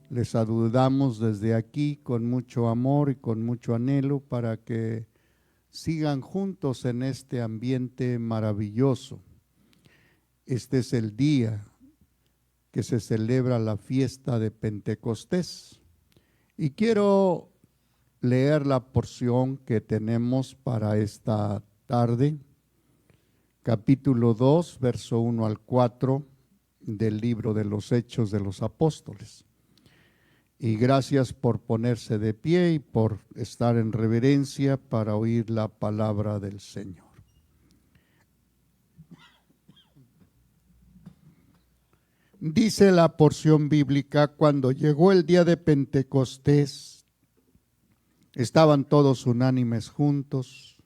Les saludamos desde aquí con mucho amor y con mucho anhelo para que sigan juntos en este ambiente maravilloso. Este es el día que se celebra la fiesta de Pentecostés. Y quiero leer la porción que tenemos para esta tarde, capítulo 2, verso 1 al 4 del libro de los Hechos de los Apóstoles. Y gracias por ponerse de pie y por estar en reverencia para oír la palabra del Señor. Dice la porción bíblica: cuando llegó el día de Pentecostés, estaban todos unánimes juntos,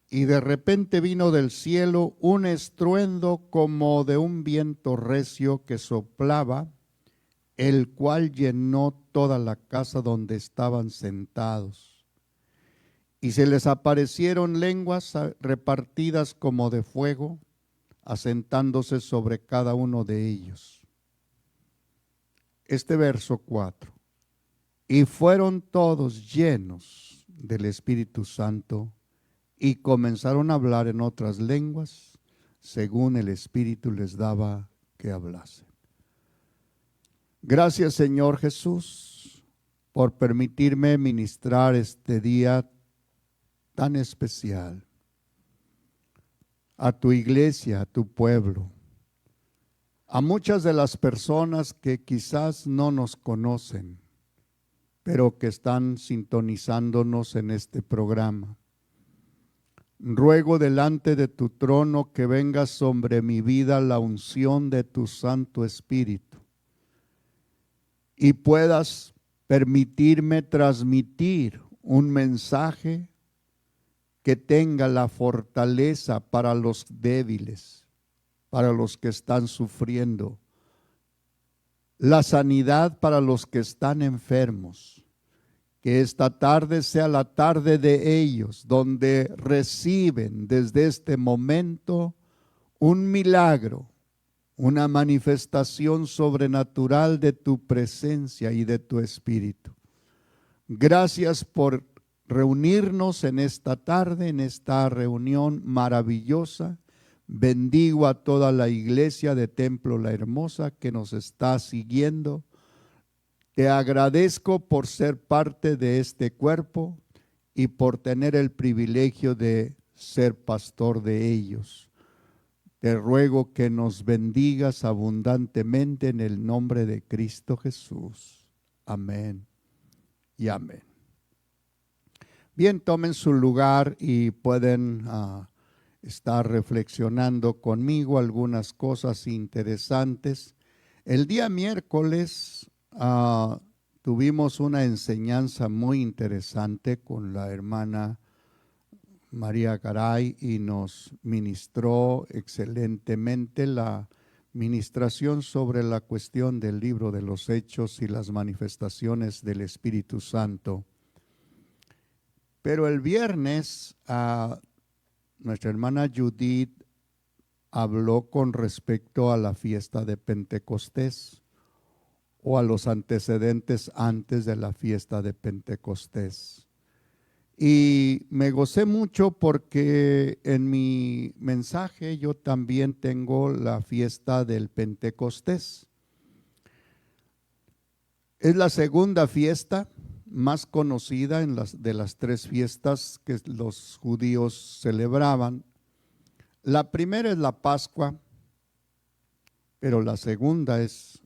y de repente vino del cielo un estruendo como de un viento recio que soplaba, el cual llenó toda la casa donde estaban sentados. Y se les aparecieron lenguas repartidas como de fuego, asentándose sobre cada uno de ellos. Este verso 4. Y fueron todos llenos del Espíritu Santo y comenzaron a hablar en otras lenguas, según el Espíritu les daba que hablasen. Gracias, Señor Jesús, por permitirme ministrar este día tan especial a tu iglesia, a tu pueblo, a muchas de las personas que quizás no nos conocen, pero que están sintonizándonos en este programa. Ruego delante de tu trono que venga sobre mi vida la unción de tu Santo Espíritu y puedas permitirme transmitir un mensaje que tenga la fortaleza para los débiles, para los que están sufriendo, la sanidad para los que están enfermos. Que esta tarde sea la tarde de ellos, donde reciben desde este momento un milagro, una manifestación sobrenatural de tu presencia y de tu Espíritu. Gracias por reunirnos en esta tarde, en esta reunión maravillosa. Bendigo a toda la iglesia de Templo La Hermosa que nos está siguiendo. Te agradezco por ser parte de este cuerpo y por tener el privilegio de ser pastor de ellos. Te ruego que nos bendigas abundantemente en el nombre de Cristo Jesús. Amén y amén. Bien, tomen su lugar y pueden estar reflexionando conmigo algunas cosas interesantes. El día miércoles tuvimos una enseñanza muy interesante con la hermana María Garay y nos ministró excelentemente la ministración sobre la cuestión del libro de los Hechos y las manifestaciones del Espíritu Santo. Pero el viernes nuestra hermana Judith habló con respecto a la fiesta de Pentecostés o a los antecedentes antes de la fiesta de Pentecostés. Y me gocé mucho porque en mi mensaje yo también tengo la fiesta del Pentecostés. Es la segunda fiesta más conocida de las tres fiestas que los judíos celebraban. La primera es la Pascua, pero la segunda es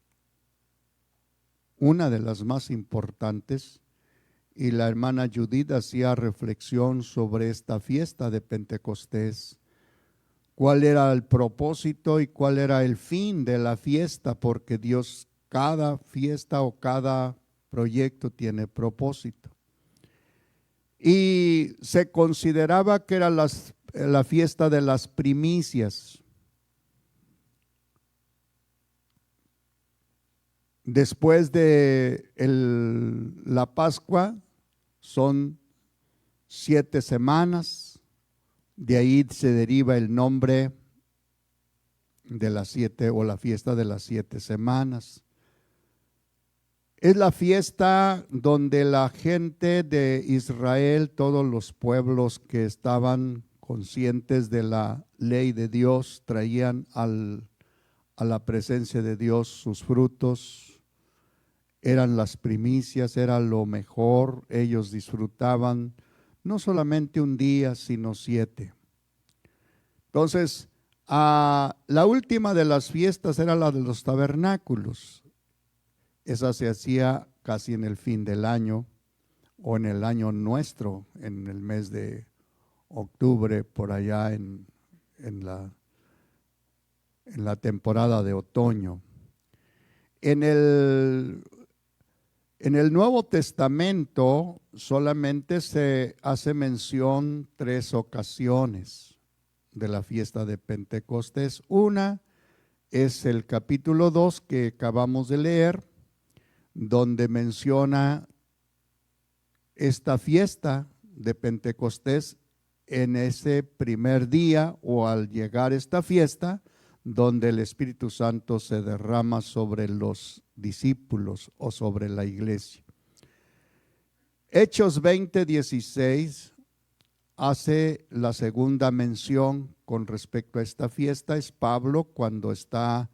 una de las más importantes. Y la hermana Judith hacía reflexión sobre esta fiesta de Pentecostés. ¿Cuál era el propósito y cuál era el fin de la fiesta? Porque Dios, cada fiesta o cada proyecto tiene propósito. Y se consideraba que era la fiesta de las primicias. Después de la Pascua son 7 semanas, de ahí se deriva el nombre de las 7 o la fiesta de las 7 semanas. Es la fiesta donde la gente de Israel, todos los pueblos que estaban conscientes de la ley de Dios, traían a la presencia de Dios sus frutos. Eran las primicias, era lo mejor. Ellos disfrutaban no solamente un día, sino 7. Entonces, la última de las fiestas era la de los tabernáculos. Esa se hacía casi en el fin del año o en el año nuestro, en el mes de octubre, por allá en la temporada de otoño. En el Nuevo Testamento solamente se hace mención 3 ocasiones de la fiesta de Pentecostés. Una es el capítulo 2 que acabamos de leer, donde menciona esta fiesta de Pentecostés en ese primer día o al llegar esta fiesta, donde el Espíritu Santo se derrama sobre los discípulos o sobre la iglesia. Hechos 20:16 hace la segunda mención con respecto a esta fiesta. Es Pablo cuando está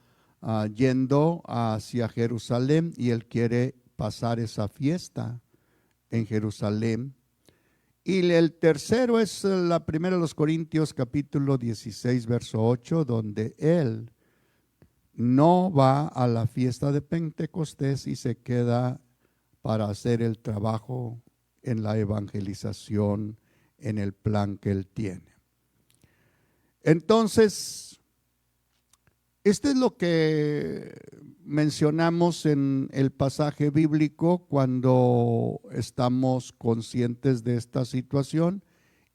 yendo hacia Jerusalén y él quiere pasar esa fiesta en Jerusalén. Y el tercero es la primera de los Corintios capítulo 16 verso 8, donde él no va a la fiesta de Pentecostés y se queda para hacer el trabajo en la evangelización, en el plan que él tiene. Entonces, este es lo que mencionamos en el pasaje bíblico cuando estamos conscientes de esta situación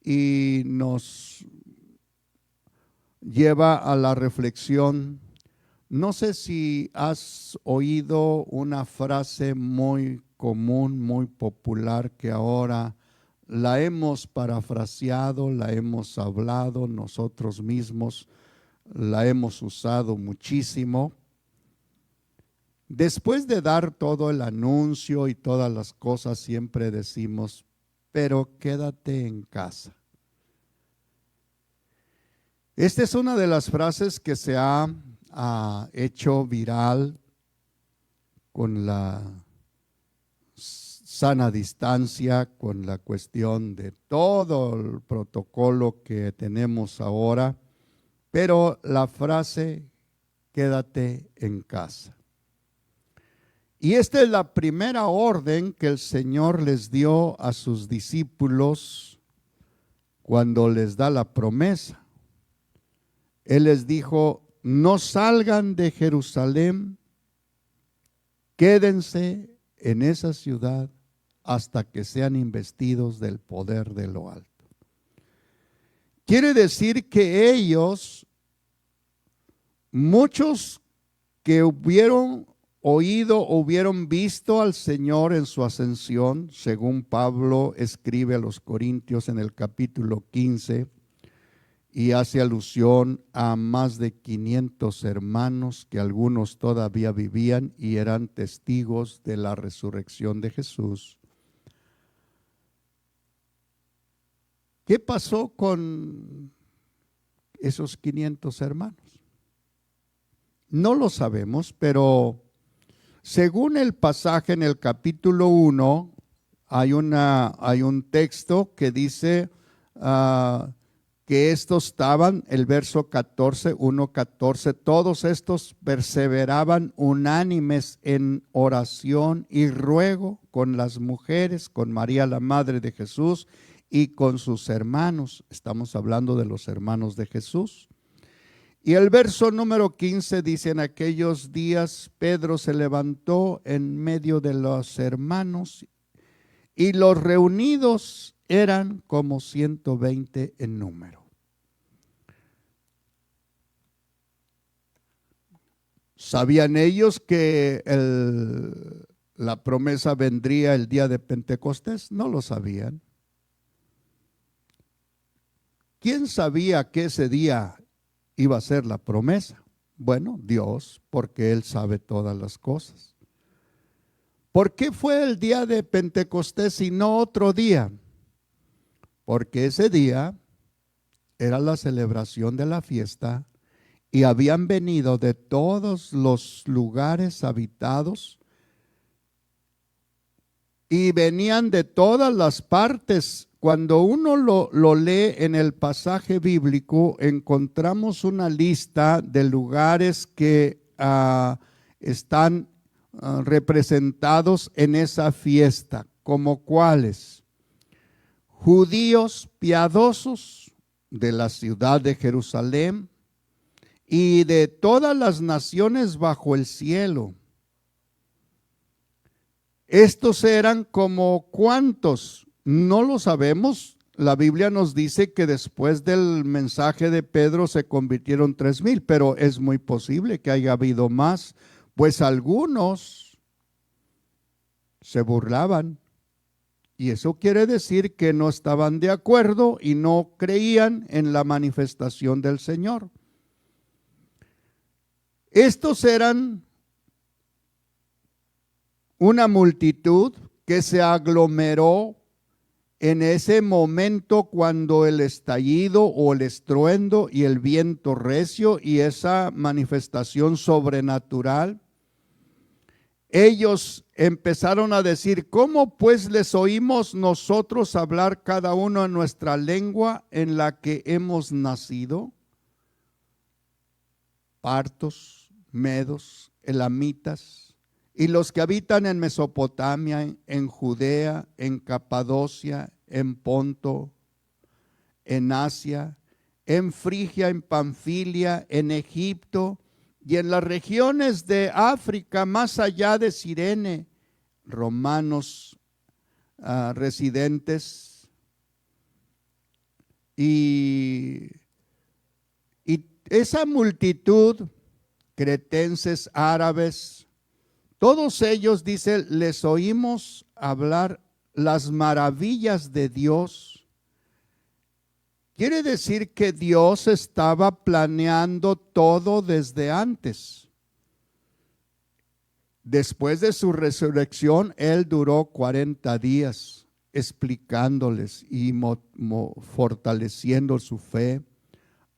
y nos lleva a la reflexión. No sé si has oído una frase muy común, muy popular, que ahora la hemos parafraseado, la hemos hablado nosotros mismos, la hemos usado muchísimo. Después de dar todo el anuncio y todas las cosas, siempre decimos, pero quédate en casa. Esta es una de las frases que se ha hecho viral con la sana distancia, con la cuestión de todo el protocolo que tenemos ahora, pero la frase, quédate en casa. Y esta es la primera orden que el Señor les dio a sus discípulos cuando les da la promesa. Él les dijo, no salgan de Jerusalén, quédense en esa ciudad hasta que sean investidos del poder de lo alto. Quiere decir que ellos, muchos que hubieron oído, hubieron visto al Señor en su ascensión, según Pablo escribe a los Corintios en el capítulo 15, y hace alusión a más de 500 hermanos que algunos todavía vivían y eran testigos de la resurrección de Jesús. ¿Qué pasó con esos 500 hermanos? No lo sabemos, pero según el pasaje en el capítulo 1, hay un texto que dice que estos estaban, el verso 14, 1:14, todos estos perseveraban unánimes en oración y ruego con las mujeres, con María la madre de Jesús y con sus hermanos. Estamos hablando de los hermanos de Jesús. Y el verso número 15 dice, en aquellos días Pedro se levantó en medio de los hermanos y los reunidos eran como 120 en número. ¿Sabían ellos que la promesa vendría el día de Pentecostés? No lo sabían. ¿Quién sabía que ese día iba a ser la promesa? Bueno, Dios, porque Él sabe todas las cosas. ¿Por qué fue el día de Pentecostés y no otro día? Porque ese día era la celebración de la fiesta y habían venido de todos los lugares habitados y venían de todas las partes. Cuando uno lo lee en el pasaje bíblico, encontramos una lista de lugares que están representados en esa fiesta, como cuáles: judíos piadosos de la ciudad de Jerusalén y de todas las naciones bajo el cielo. Estos eran como ¿cuántos? No lo sabemos. La Biblia nos dice que después del mensaje de Pedro se convirtieron 3,000, pero es muy posible que haya habido más, pues algunos se burlaban. Y eso quiere decir que no estaban de acuerdo y no creían en la manifestación del Señor. Estos eran una multitud que se aglomeró en ese momento cuando el estallido o el estruendo y el viento recio y esa manifestación sobrenatural. Ellos empezaron a decir: ¿cómo pues les oímos nosotros hablar cada uno en nuestra lengua en la que hemos nacido? Partos, medos, elamitas, y los que habitan en Mesopotamia, en Judea, en Capadocia, en Ponto, en Asia, en Frigia, en Panfilia, en Egipto y en las regiones de África, más allá de Cirene, romanos residentes, y esa multitud, cretenses, árabes, todos ellos, dice, les oímos hablar las maravillas de Dios. Quiere decir que Dios estaba planeando todo desde antes. Después de su resurrección, Él duró 40 días explicándoles y fortaleciendo su fe,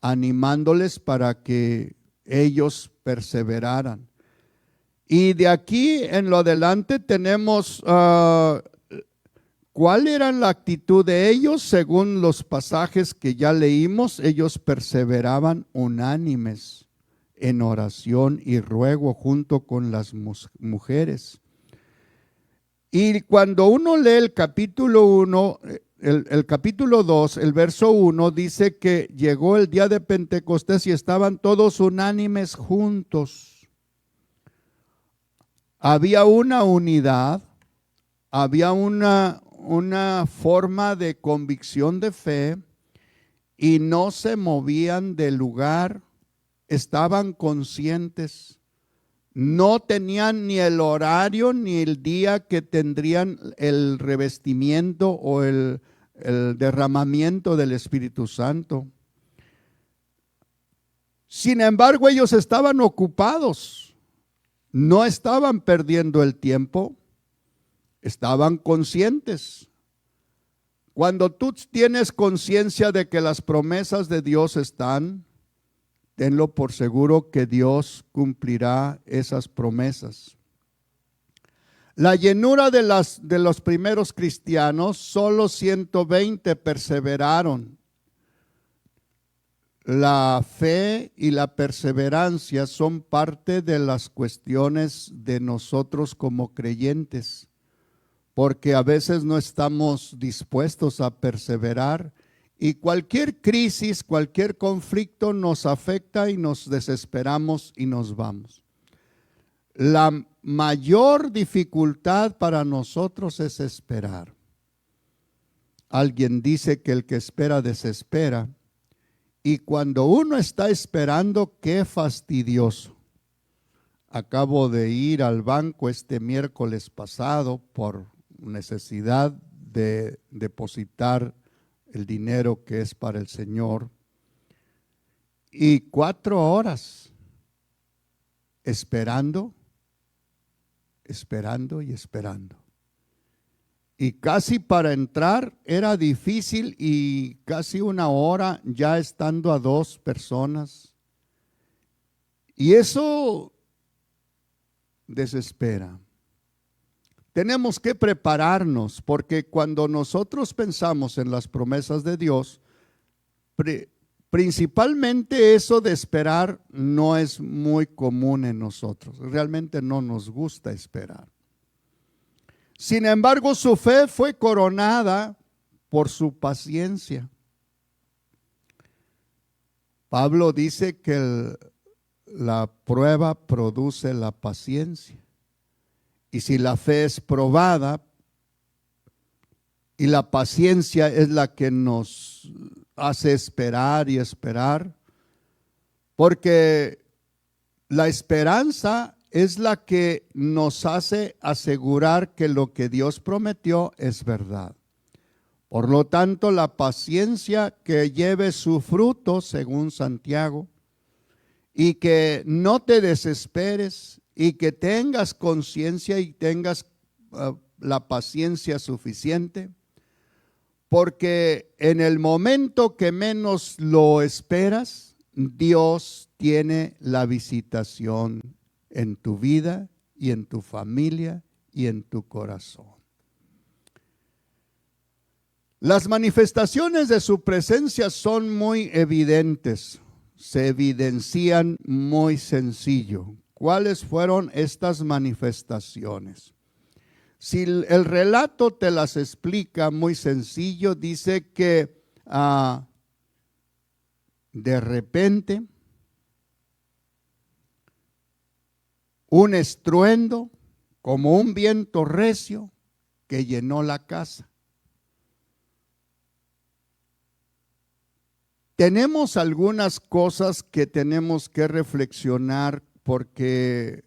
animándoles para que ellos perseveraran. Y de aquí en lo adelante tenemos cuál era la actitud de ellos según los pasajes que ya leímos. Ellos perseveraban unánimes en oración y ruego junto con las mujeres. Y cuando uno lee el capítulo 1, el capítulo 2, el verso 1, dice que llegó el día de Pentecostés y estaban todos unánimes juntos. Había una unidad, había una forma de convicción de fe y no se movían del lugar, estaban conscientes. No tenían ni el horario ni el día que tendrían el revestimiento o el derramamiento del Espíritu Santo. Sin embargo, ellos estaban ocupados, no estaban perdiendo el tiempo, estaban conscientes. Cuando tú tienes conciencia de que las promesas de Dios están, tenlo por seguro que Dios cumplirá esas promesas. La llenura de los primeros cristianos, solo 120 perseveraron. La fe y la perseverancia son parte de las cuestiones de nosotros como creyentes, porque a veces no estamos dispuestos a perseverar y cualquier crisis, cualquier conflicto nos afecta y nos desesperamos y nos vamos. La mayor dificultad para nosotros es esperar. Alguien dice que el que espera desespera. Y cuando uno está esperando, qué fastidioso. Acabo de ir al banco este miércoles pasado por necesidad de depositar el dinero que es para el Señor. Y 4 horas esperando esperando y esperando. Y casi para entrar era difícil y casi una hora ya estando a 2 personas. Y eso desespera. Tenemos que prepararnos porque cuando nosotros pensamos en las promesas de Dios, principalmente eso de esperar no es muy común en nosotros. Realmente no nos gusta esperar. Sin embargo, su fe fue coronada por su paciencia. Pablo dice que la prueba produce la paciencia. Y si la fe es probada, y la paciencia es la que nos hace esperar y esperar, porque la esperanza es la que nos hace asegurar que lo que Dios prometió es verdad. Por lo tanto, la paciencia que lleve su fruto, según Santiago, y que no te desesperes y que tengas conciencia y tengas la paciencia suficiente, porque en el momento que menos lo esperas, Dios tiene la visitación en tu vida y en tu familia y en tu corazón. Las manifestaciones de su presencia son muy evidentes, se evidencian muy sencillo. ¿Cuáles fueron estas manifestaciones? Si el relato te las explica muy sencillo, dice que de repente un estruendo como un viento recio que llenó la casa. Tenemos algunas cosas que tenemos que reflexionar porque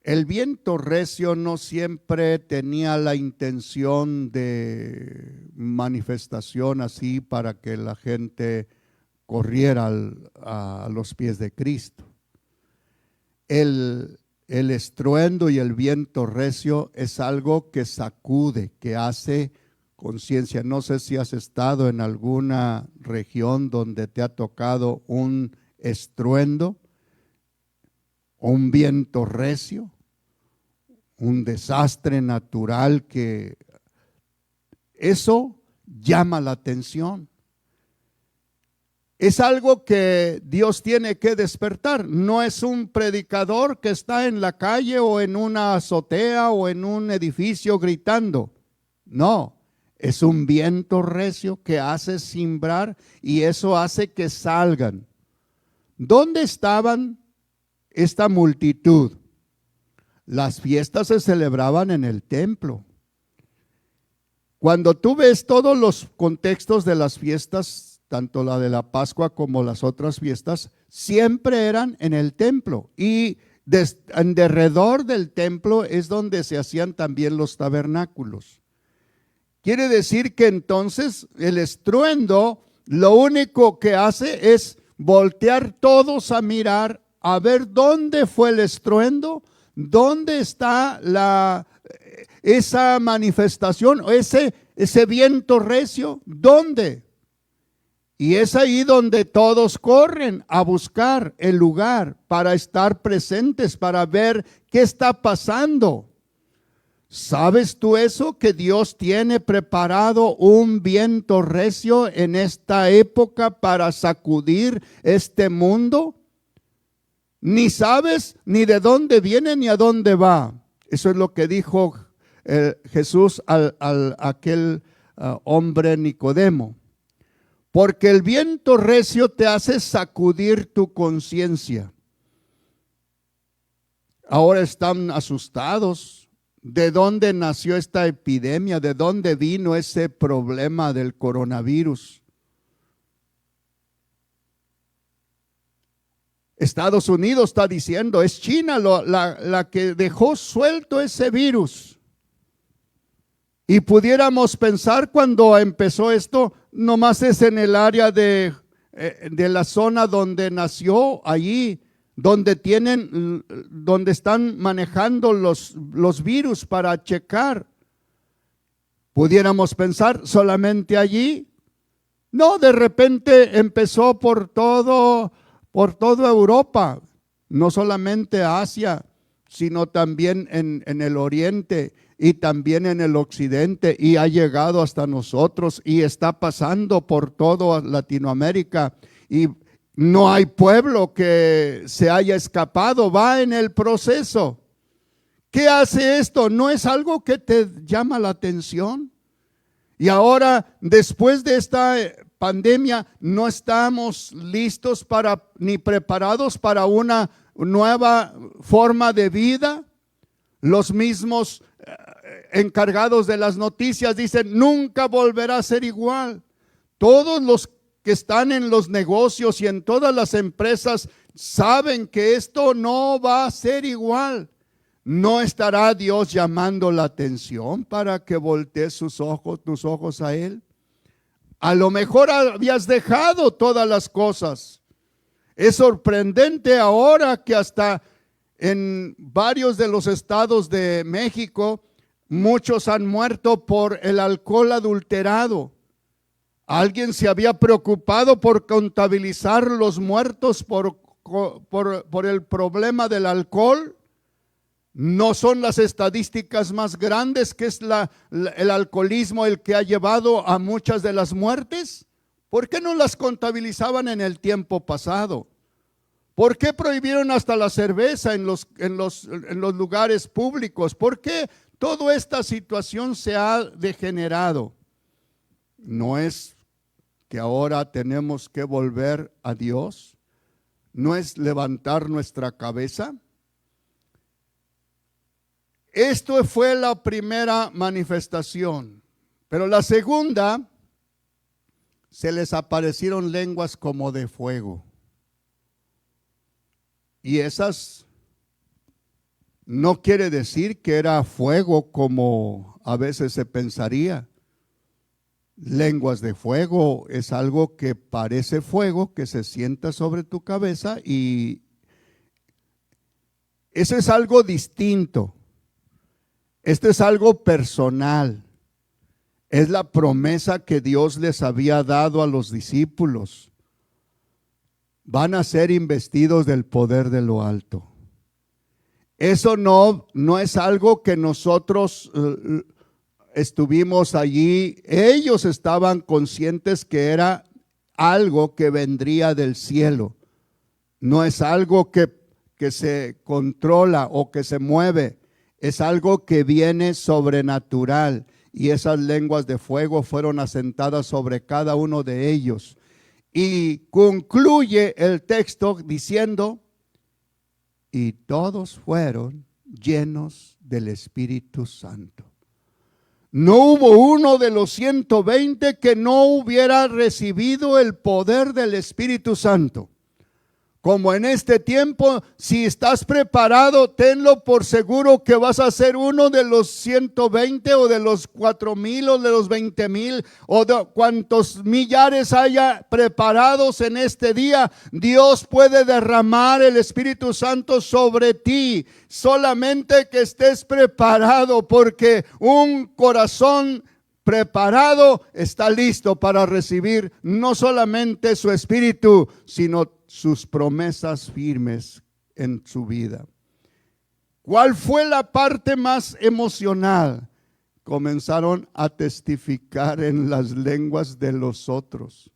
el viento recio no siempre tenía la intención de manifestación así para que la gente corriera a los pies de Cristo. El estruendo y el viento recio es algo que sacude, que hace conciencia. No sé si has estado en alguna región donde te ha tocado un estruendo, un viento recio, un desastre natural que eso llama la atención. Es algo que Dios tiene que despertar. No es un predicador que está en la calle o en una azotea o en un edificio gritando. No, es un viento recio que hace cimbrar y eso hace que salgan. ¿Dónde estaban esta multitud? Las fiestas se celebraban en el templo. Cuando tú ves todos los contextos de las fiestas, tanto la de la Pascua como las otras fiestas, siempre eran en el templo. Y en derredor del templo es donde se hacían también los tabernáculos. Quiere decir que entonces el estruendo lo único que hace es voltear todos a mirar, a ver dónde fue el estruendo, dónde está esa manifestación, ese viento recio, ¿dónde? Y es ahí donde todos corren a buscar el lugar para estar presentes, para ver qué está pasando. ¿Sabes tú eso? Que Dios tiene preparado un viento recio en esta época para sacudir este mundo. Ni sabes ni de dónde viene ni a dónde va. Eso es lo que dijo Jesús a aquel hombre Nicodemo. Porque el viento recio te hace sacudir tu conciencia. Ahora están asustados. ¿De dónde nació esta epidemia? ¿De dónde vino ese problema del coronavirus? Estados Unidos está diciendo, es China la que dejó suelto ese virus. Y pudiéramos pensar cuando empezó esto, nomás es en el área de la zona donde nació allí donde están manejando los virus para checar. Pudiéramos pensar solamente allí. No, de repente empezó por toda Europa, no solamente Asia, sino también en el oriente y también en el occidente, y ha llegado hasta nosotros y está pasando por toda Latinoamérica, y no hay pueblo que se haya escapado, va en el proceso. ¿Qué hace esto? ¿No es algo que te llama la atención? Y ahora, después de esta pandemia, no estamos listos ni preparados para una nueva forma de vida. Los mismos encargados de las noticias dicen, nunca volverá a ser igual. Todos los que están en los negocios y en todas las empresas saben que esto no va a ser igual. ¿No estará Dios llamando la atención para que voltees tus ojos a Él? A lo mejor habías dejado todas las cosas. Es sorprendente ahora que hasta en varios de los estados de México, muchos han muerto por el alcohol adulterado. ¿Alguien se había preocupado por contabilizar los muertos por el problema del alcohol? ¿No son las estadísticas más grandes que es el alcoholismo el que ha llevado a muchas de las muertes? ¿Por qué no las contabilizaban en el tiempo pasado? ¿Por qué prohibieron hasta la cerveza en los lugares públicos? ¿Por qué toda esta situación se ha degenerado? ¿No es que ahora tenemos que volver a Dios? ¿No es levantar nuestra cabeza? Esto fue la primera manifestación, pero la segunda, se les aparecieron lenguas como de fuego. Y esas no quiere decir que era fuego como a veces se pensaría. Lenguas de fuego es algo que parece fuego, que se sienta sobre tu cabeza, y eso es algo distinto. Esto es algo personal. Es la promesa que Dios les había dado a los discípulos. Van a ser investidos del poder de lo alto. Eso no es algo que nosotros estuvimos allí. Ellos estaban conscientes que era algo que vendría del cielo. No es algo que se controla o que se mueve. Es algo que viene sobrenatural, y esas lenguas de fuego fueron asentadas sobre cada uno de ellos. Y concluye el texto diciendo, y todos fueron llenos del Espíritu Santo. No hubo uno de los 120 que no hubiera recibido el poder del Espíritu Santo. Como en este tiempo, si estás preparado, tenlo por seguro que vas a ser uno de los 120 o de los 4,000 o de los 20,000 o de cuantos millares haya preparados en este día. Dios puede derramar el Espíritu Santo sobre ti, solamente que estés preparado, porque un corazón preparado está listo para recibir no solamente su Espíritu, sino sus promesas firmes en su vida. ¿Cuál fue la parte más emocional? Comenzaron a testificar en las lenguas de los otros.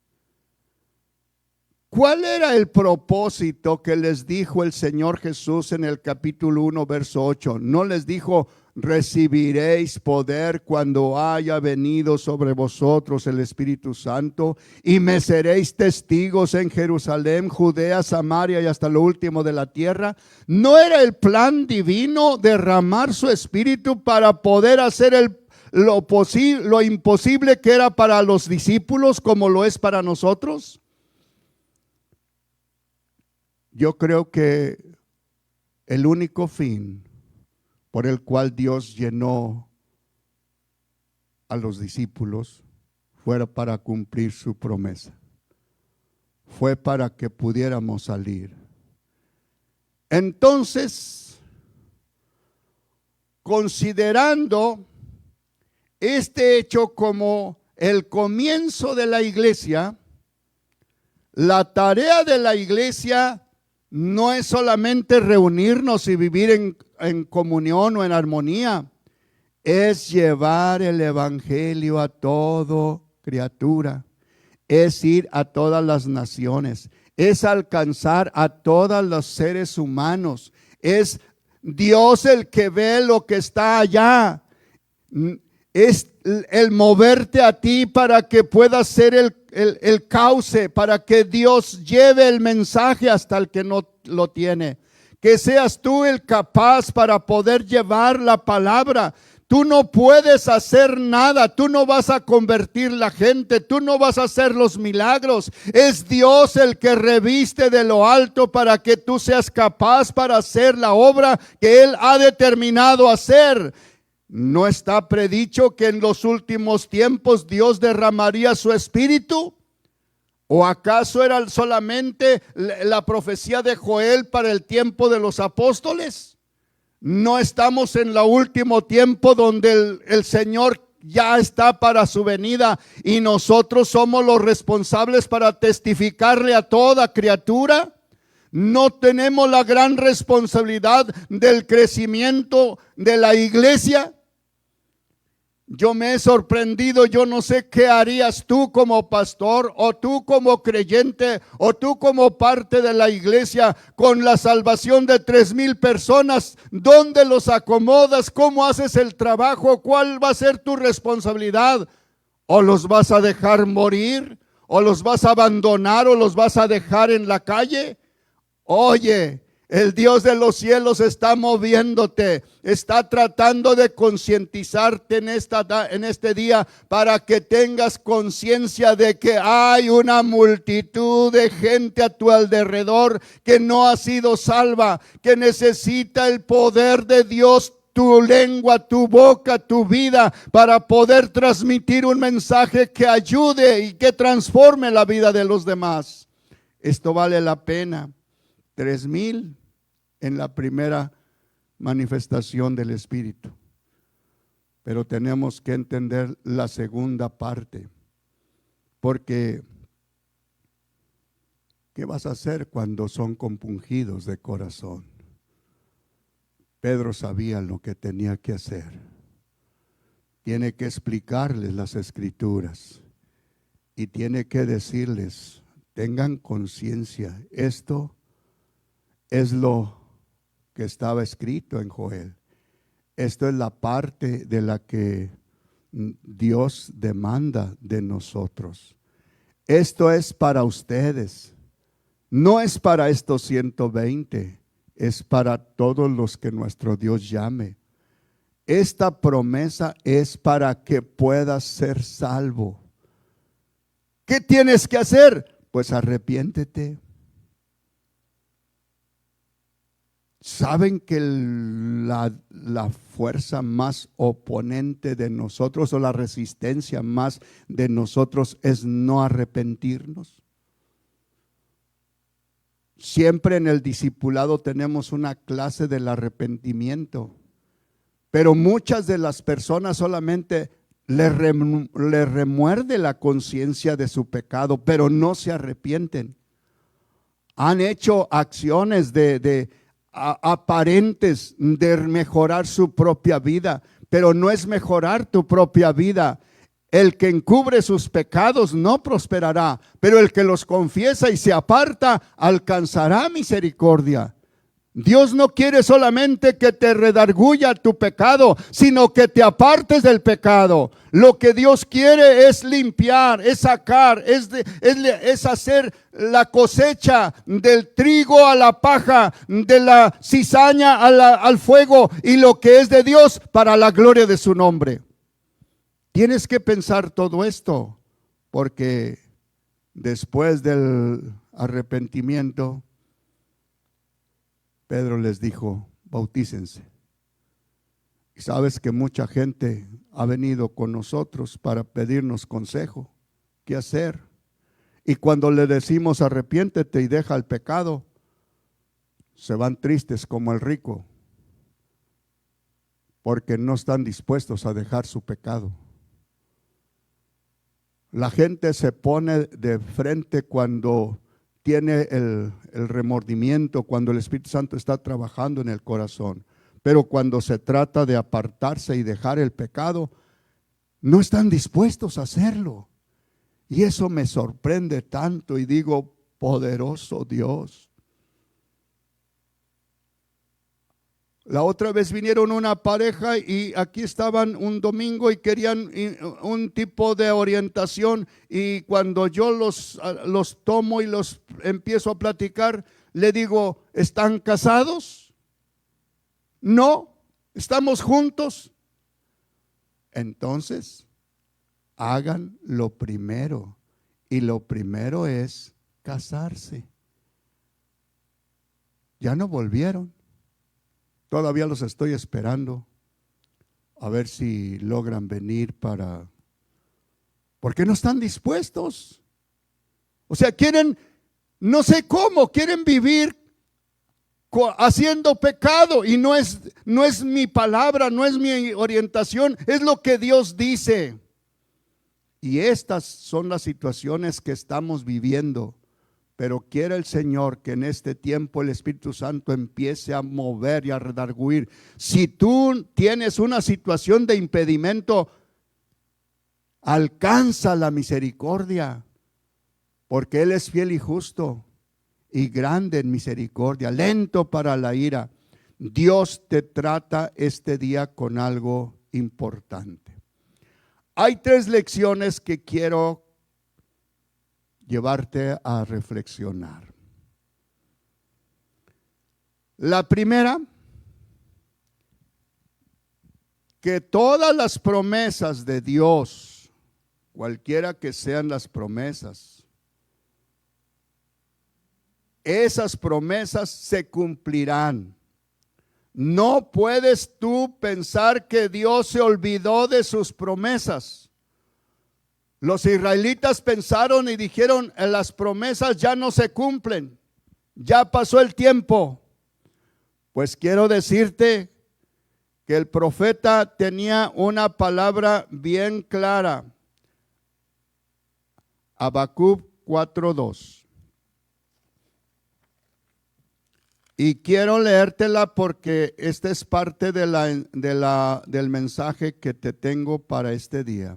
¿Cuál era el propósito que les dijo el Señor Jesús en el capítulo 1, verso 8? No les dijo, recibiréis poder cuando haya venido sobre vosotros el Espíritu Santo, y me seréis testigos en Jerusalén, Judea, Samaria y hasta lo último de la tierra. ¿No era el plan divino derramar su Espíritu para poder hacer lo imposible que era para los discípulos como lo es para nosotros? Yo creo que el único fin por el cual Dios llenó a los discípulos fue para cumplir su promesa. Fue para que pudiéramos salir. Entonces, considerando este hecho como el comienzo de la iglesia, la tarea de la iglesia no es solamente reunirnos y vivir en comunión o en armonía, es llevar el evangelio a toda criatura, es ir a todas las naciones, es alcanzar a todos los seres humanos, es Dios el que ve lo que está allá, es el moverte a ti para que puedas ser el cauce, para que Dios lleve el mensaje hasta el que no lo tiene. Que seas tú el capaz para poder llevar la palabra. Tú no puedes hacer nada, tú no vas a convertir la gente, tú no vas a hacer los milagros. Es Dios el que reviste de lo alto para que tú seas capaz para hacer la obra que Él ha determinado hacer. ¿No está predicho que en los últimos tiempos Dios derramaría su espíritu? ¿O acaso era solamente la profecía de Joel para el tiempo de los apóstoles? ¿No estamos en el último tiempo donde el Señor ya está para su venida y nosotros somos los responsables para testificarle a toda criatura? ¿No tenemos la gran responsabilidad del crecimiento de la iglesia? Yo me he sorprendido, yo no sé qué harías tú como pastor o tú como creyente o tú como parte de la iglesia con la salvación de 3,000 personas. ¿Dónde los acomodas? ¿Cómo haces el trabajo? ¿Cuál va a ser tu responsabilidad? ¿O los vas a dejar morir? ¿O los vas a abandonar? ¿O los vas a dejar en la calle? Oye, el Dios de los cielos está moviéndote, está tratando de concientizarte en este día para que tengas conciencia de que hay una multitud de gente a tu alrededor que no ha sido salva, que necesita el poder de Dios, tu lengua, tu boca, tu vida, para poder transmitir un mensaje que ayude y que transforme la vida de los demás. Esto vale la pena. 3,000 en la primera manifestación del Espíritu. Pero tenemos que entender la segunda parte. Porque, ¿qué vas a hacer cuando son compungidos de corazón? Pedro sabía lo que tenía que hacer. Tiene que explicarles las Escrituras. Y tiene que decirles, tengan conciencia, esto es lo que estaba escrito en Joel. Esto es la parte de la que Dios demanda de nosotros. Esto es para ustedes. No es para estos 120, es para todos los que nuestro Dios llame. Esta promesa es para que puedas ser salvo. ¿Qué tienes que hacer? Pues arrepiéntete. ¿Saben que la fuerza más oponente de nosotros o la resistencia más de nosotros es no arrepentirnos? Siempre en el discipulado tenemos una clase del arrepentimiento, pero muchas de las personas solamente le remuerde la conciencia de su pecado, pero no se arrepienten. Han hecho acciones aparentes de mejorar su propia vida, pero no es mejorar tu propia vida. El que encubre sus pecados no prosperará, pero el que los confiesa y se aparta alcanzará misericordia. Dios no quiere solamente que te redarguya tu pecado, sino que te apartes del pecado. Lo que Dios quiere es limpiar, es sacar, es hacer la cosecha del trigo a la paja, de la cizaña al fuego, y lo que es de Dios para la gloria de su nombre. Tienes que pensar todo esto, porque después del arrepentimiento, Pedro les dijo, bautícense. Y sabes que mucha gente ha venido con nosotros para pedirnos consejo, qué hacer. Y cuando le decimos arrepiéntete y deja el pecado, se van tristes como el rico, porque no están dispuestos a dejar su pecado. La gente se pone de frente cuando tiene el remordimiento, cuando el Espíritu Santo está trabajando en el corazón. Pero cuando se trata de apartarse y dejar el pecado, no están dispuestos a hacerlo. Y eso me sorprende tanto y digo, poderoso Dios. La otra vez vinieron una pareja y aquí estaban un domingo y querían un tipo de orientación, y cuando yo los tomo y los empiezo a platicar, le digo, ¿están casados? No, estamos juntos. Entonces, hagan lo primero, y lo primero es casarse. Ya no volvieron. Todavía los estoy esperando a ver si logran venir porque no están dispuestos. O sea, quieren, no sé cómo, quieren vivir haciendo pecado, y no es mi palabra, no es mi orientación, es lo que Dios dice. Y estas son las situaciones que estamos viviendo. Pero quiere el Señor que en este tiempo el Espíritu Santo empiece a mover y a redarguir. Si tú tienes una situación de impedimento, alcanza la misericordia, porque Él es fiel y justo y grande en misericordia, lento para la ira. Dios te trata este día con algo importante. Hay 3 lecciones que quiero llevarte a reflexionar. La primera, que todas las promesas de Dios, cualquiera que sean las promesas, esas promesas se cumplirán. No puedes tú pensar que Dios se olvidó de sus promesas. Los israelitas pensaron y dijeron, las promesas ya no se cumplen, ya pasó el tiempo. Pues quiero decirte que el profeta tenía una palabra bien clara. Habacuc 4:2. Y quiero leértela porque esta es parte del mensaje que te tengo para este día.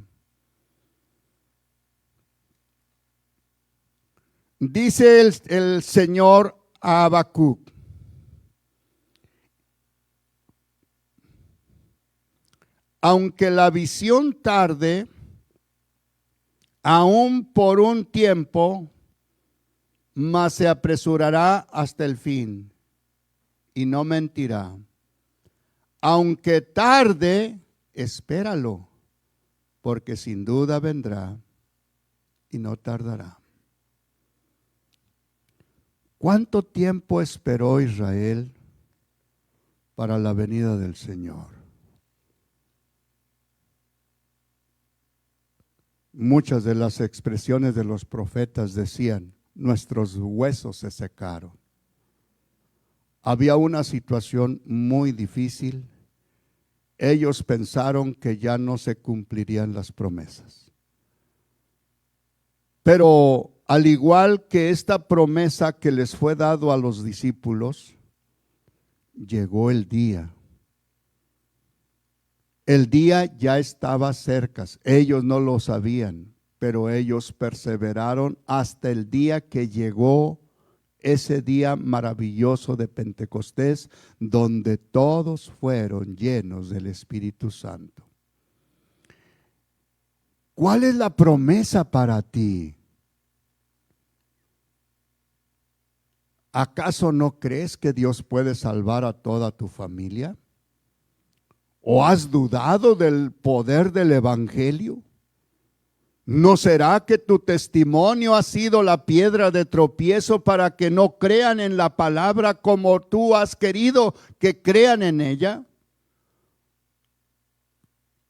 Dice el Señor a Habacuc: aunque la visión tarde, aún por un tiempo, mas se apresurará hasta el fin, y no mentirá. Aunque tarde, espéralo, porque sin duda vendrá y no tardará. ¿Cuánto tiempo esperó Israel para la venida del Señor? Muchas de las expresiones de los profetas decían, nuestros huesos se secaron. Había una situación muy difícil. Ellos pensaron que ya no se cumplirían las promesas. Pero al igual que esta promesa que les fue dado a los discípulos, llegó el día. El día ya estaba cerca. Ellos no lo sabían, pero ellos perseveraron hasta el día que llegó ese día maravilloso de Pentecostés, donde todos fueron llenos del Espíritu Santo. ¿Cuál es la promesa para ti? ¿Acaso no crees que Dios puede salvar a toda tu familia? ¿O has dudado del poder del Evangelio? ¿No será que tu testimonio ha sido la piedra de tropiezo para que no crean en la palabra como tú has querido que crean en ella?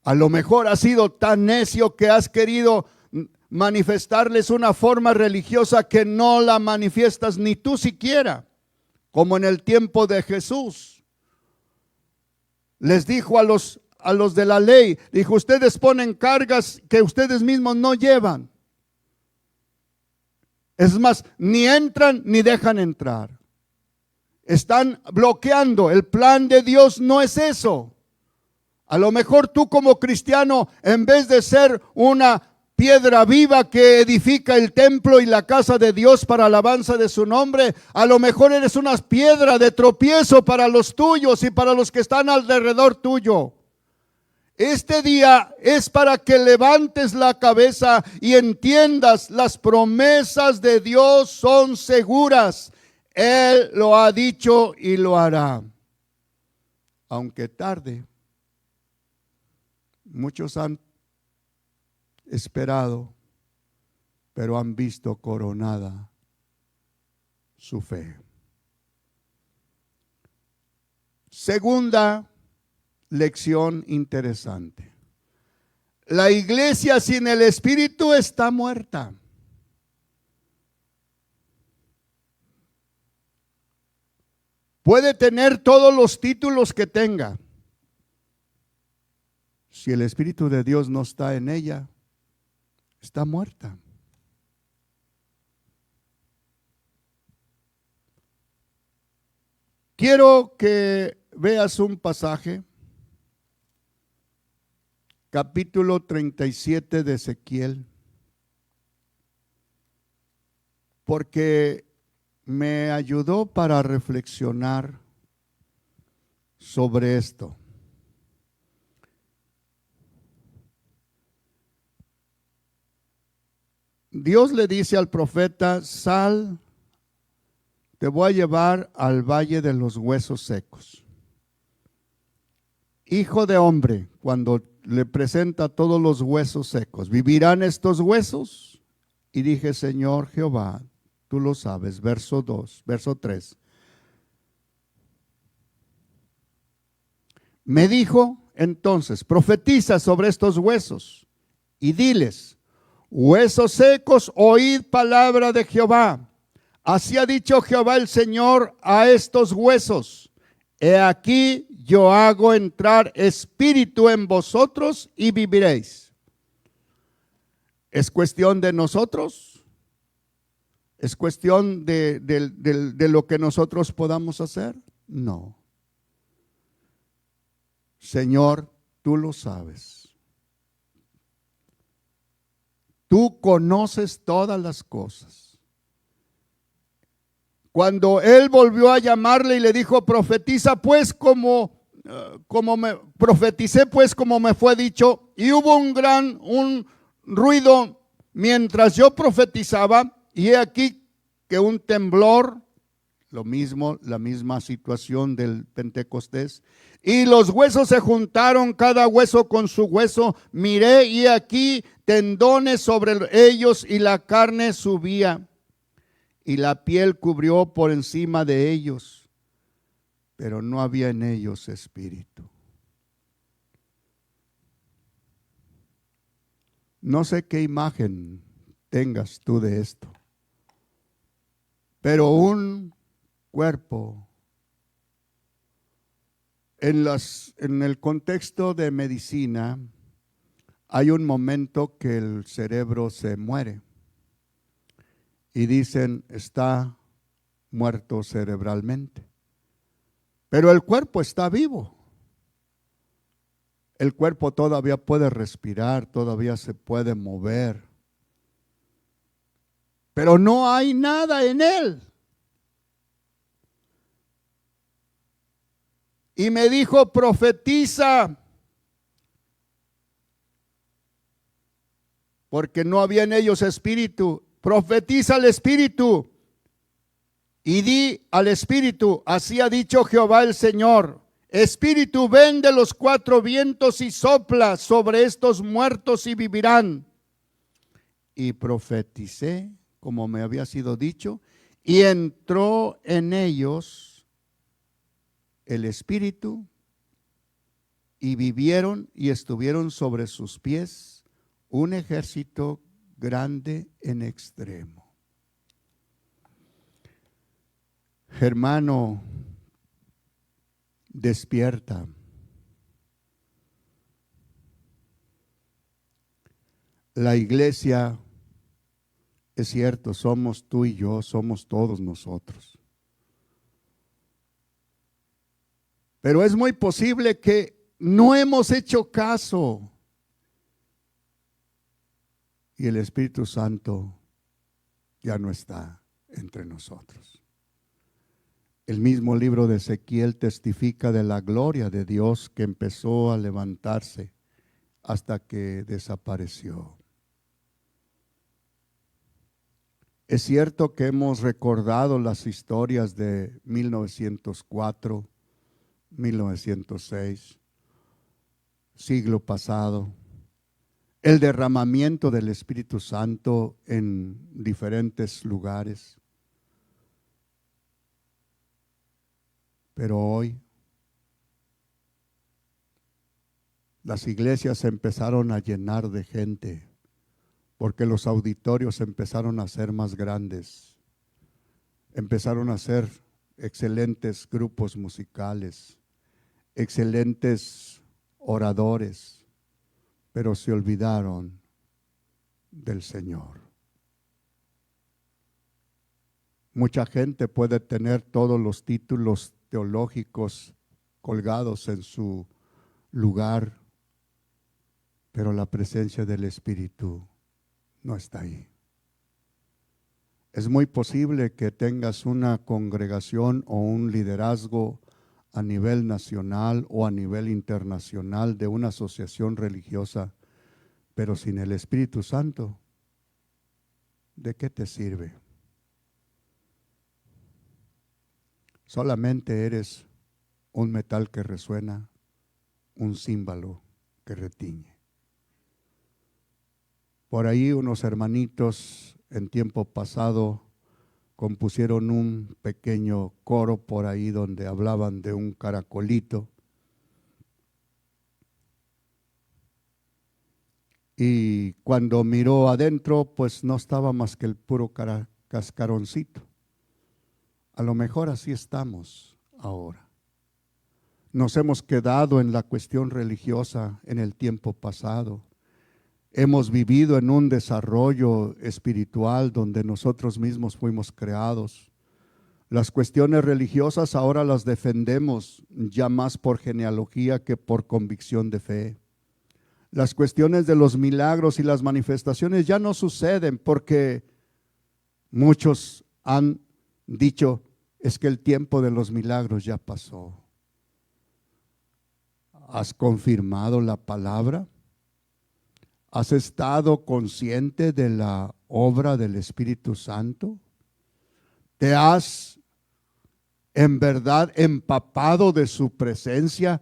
A lo mejor has sido tan necio que has querido manifestarles una forma religiosa que no la manifiestas ni tú siquiera. como en el tiempo de Jesús. Les dijo a los de la ley, dijo, ustedes ponen cargas que ustedes mismos no llevan. Es más, ni entran ni dejan entrar. Están bloqueando. El plan de Dios no es eso. A lo mejor tú como cristiano, en vez de ser una piedra viva que edifica el templo y la casa de Dios para alabanza de su nombre, a lo mejor eres una piedra de tropiezo para los tuyos y para los que están alrededor tuyo. Este día es para que levantes la cabeza y entiendas, las promesas de Dios son seguras. Él lo ha dicho y lo hará. Aunque tarde, muchos han esperado, pero han visto coronada su fe. Segunda lección interesante. La iglesia sin el Espíritu está muerta. Puede tener todos los títulos que tenga. Si el Espíritu de Dios no está en ella, está muerta. Quiero que veas un pasaje, capítulo 37 de Ezequiel, porque me ayudó para reflexionar sobre esto. Dios le dice al profeta, sal, te voy a llevar al valle de los huesos secos. Hijo de hombre, cuando le presenta todos los huesos secos, ¿vivirán estos huesos? Y dije, Señor Jehová, tú lo sabes. Verso 2, verso 3. Me dijo entonces, profetiza sobre estos huesos y diles, huesos secos, oíd palabra de Jehová. Así ha dicho Jehová el Señor a estos huesos. He aquí yo hago entrar espíritu en vosotros y viviréis. ¿Es cuestión de nosotros? ¿Es cuestión de lo que nosotros podamos hacer? No. Señor, tú lo sabes. Tú conoces todas las cosas. Cuando él volvió a llamarle y le dijo, profetiza pues profeticé pues como me fue dicho, y hubo un ruido mientras yo profetizaba, y he aquí que un temblor, lo mismo, la misma situación del Pentecostés, y los huesos se juntaron, cada hueso con su hueso, miré y aquí tendones sobre ellos y la carne subía y la piel cubrió por encima de ellos, pero no había en ellos espíritu. No sé qué imagen tengas tú de esto, pero un cuerpo, en el contexto de medicina, hay un momento que el cerebro se muere y dicen está muerto cerebralmente, pero el cuerpo está vivo. El cuerpo todavía puede respirar, todavía se puede mover, pero no hay nada en él. Y me dijo, profetiza, porque no había en ellos espíritu. Profetiza al espíritu y di al espíritu, así ha dicho Jehová el Señor. Espíritu, ven de los cuatro vientos y sopla sobre estos muertos y vivirán. Y profeticé como me había sido dicho, y entró en ellos el espíritu y vivieron y estuvieron sobre sus pies un ejército grande en extremo. Hermano, despierta. La iglesia, es cierto, somos tú y yo, somos todos nosotros. Pero es muy posible que no hemos hecho caso. Y el Espíritu Santo ya no está entre nosotros. El mismo libro de Ezequiel testifica de la gloria de Dios que empezó a levantarse hasta que desapareció. Es cierto que hemos recordado las historias de 1904, 1906, siglo pasado, el derramamiento del Espíritu Santo en diferentes lugares. Pero hoy las iglesias se empezaron a llenar de gente porque los auditorios empezaron a ser más grandes. Empezaron a ser excelentes grupos musicales, excelentes oradores, pero se olvidaron del Señor. Mucha gente puede tener todos los títulos teológicos colgados en su lugar, pero la presencia del Espíritu no está ahí. Es muy posible que tengas una congregación o un liderazgo a nivel nacional o a nivel internacional de una asociación religiosa, pero sin el Espíritu Santo, ¿de qué te sirve? Solamente eres un metal que resuena, un címbalo que retiñe. Por ahí unos hermanitos en tiempo pasado compusieron un pequeño coro por ahí donde hablaban de un caracolito. Y cuando miró adentro, pues no estaba más que el puro cascaroncito. A lo mejor así estamos ahora. Nos hemos quedado en la cuestión religiosa en el tiempo pasado. Hemos vivido en un desarrollo espiritual donde nosotros mismos fuimos creados. Las cuestiones religiosas ahora las defendemos ya más por genealogía que por convicción de fe. Las cuestiones de los milagros y las manifestaciones ya no suceden porque muchos han dicho, es que el tiempo de los milagros ya pasó. ¿Has confirmado la palabra? ¿Has estado consciente de la obra del Espíritu Santo? ¿Te has en verdad empapado de su presencia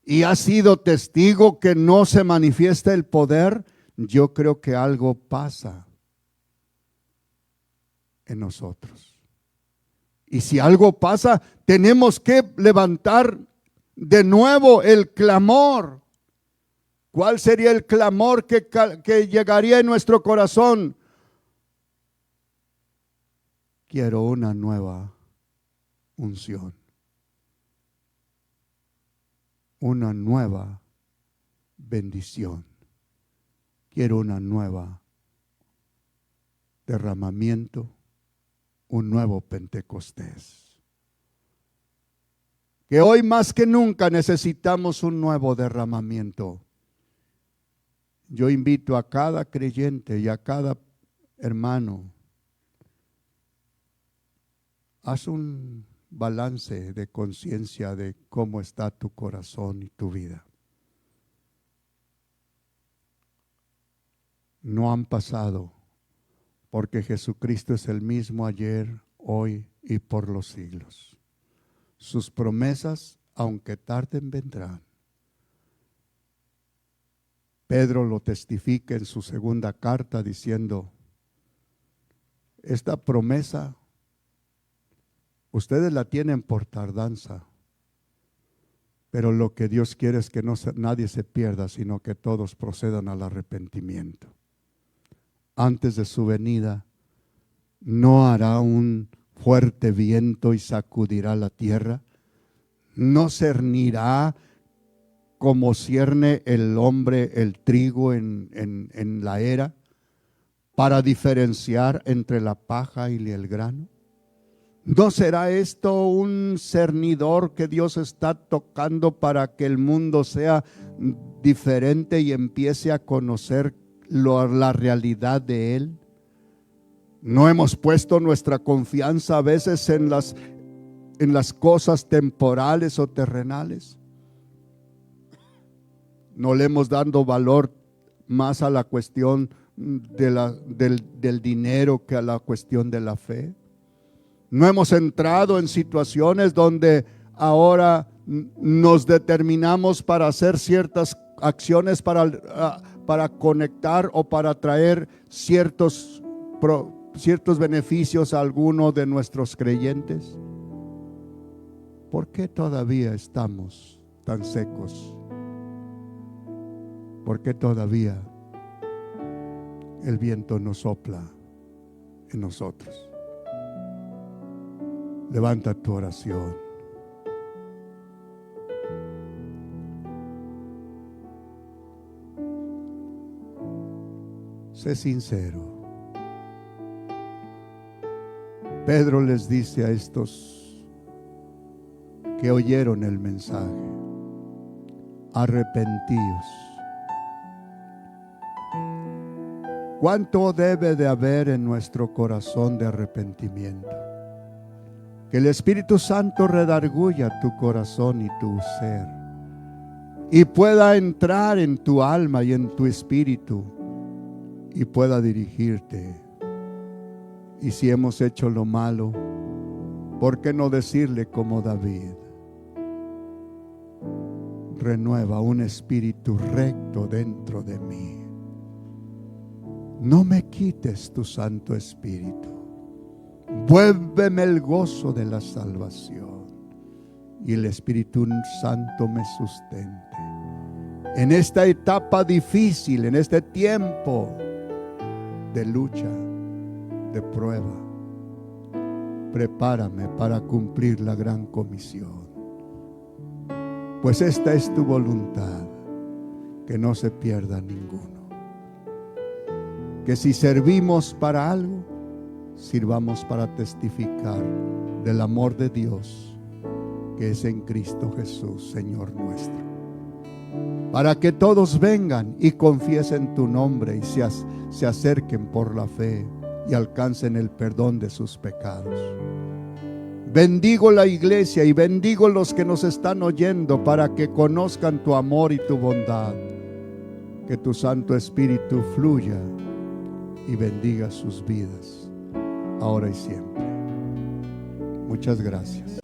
y has sido testigo que no se manifiesta el poder? Yo creo que algo pasa en nosotros. Y si algo pasa, tenemos que levantar de nuevo el clamor. ¿Cuál sería el clamor que llegaría en nuestro corazón? Quiero una nueva unción, una nueva bendición. Quiero una nueva derramamiento, un nuevo Pentecostés. Que hoy más que nunca necesitamos un nuevo derramamiento. Yo invito a cada creyente y a cada hermano, haz un balance de conciencia de cómo está tu corazón y tu vida. No han pasado, porque Jesucristo es el mismo ayer, hoy y por los siglos. Sus promesas, aunque tarden, vendrán. Pedro lo testifica en su segunda carta diciendo, esta promesa ustedes la tienen por tardanza, pero lo que Dios quiere es que nadie se pierda, sino que todos procedan al arrepentimiento. Antes de su venida no hará un fuerte viento y sacudirá la tierra. No cernirá como cierne el hombre el trigo en la era, para diferenciar entre la paja y el grano. ¿No será esto un cernidor que Dios está tocando para que el mundo sea diferente y empiece a conocer la realidad de Él? ¿No hemos puesto nuestra confianza a veces en las cosas temporales o terrenales? ¿No le hemos dado valor más a la cuestión del dinero que a la cuestión de la fe? ¿No hemos entrado en situaciones donde ahora nos determinamos para hacer ciertas acciones para conectar o para traer ciertos beneficios a alguno de nuestros creyentes? ¿Por qué todavía estamos tan secos? ¿Por qué todavía el viento no sopla en nosotros? Levanta tu oración. Sé sincero. Pedro les dice a estos que oyeron el mensaje: arrepentíos. ¿Cuánto debe de haber en nuestro corazón de arrepentimiento? Que el Espíritu Santo redarguya tu corazón y tu ser, y pueda entrar en tu alma y en tu espíritu, y pueda dirigirte. Y si hemos hecho lo malo, ¿por qué no decirle como David? Renueva un espíritu recto dentro de mí. No me quites tu Santo Espíritu. Vuélveme el gozo de la salvación, y el Espíritu Santo me sustente en esta etapa difícil, en este tiempo de lucha, de prueba. Prepárame para cumplir la gran comisión, pues esta es tu voluntad, que no se pierda ninguno. Que si servimos para algo, sirvamos para testificar del amor de Dios que es en Cristo Jesús, Señor nuestro. Para que todos vengan y confiesen tu nombre y se acerquen por la fe y alcancen el perdón de sus pecados. Bendigo la iglesia y bendigo los que nos están oyendo para que conozcan tu amor y tu bondad. Que tu Santo Espíritu fluya y bendiga sus vidas, ahora y siempre. Muchas gracias.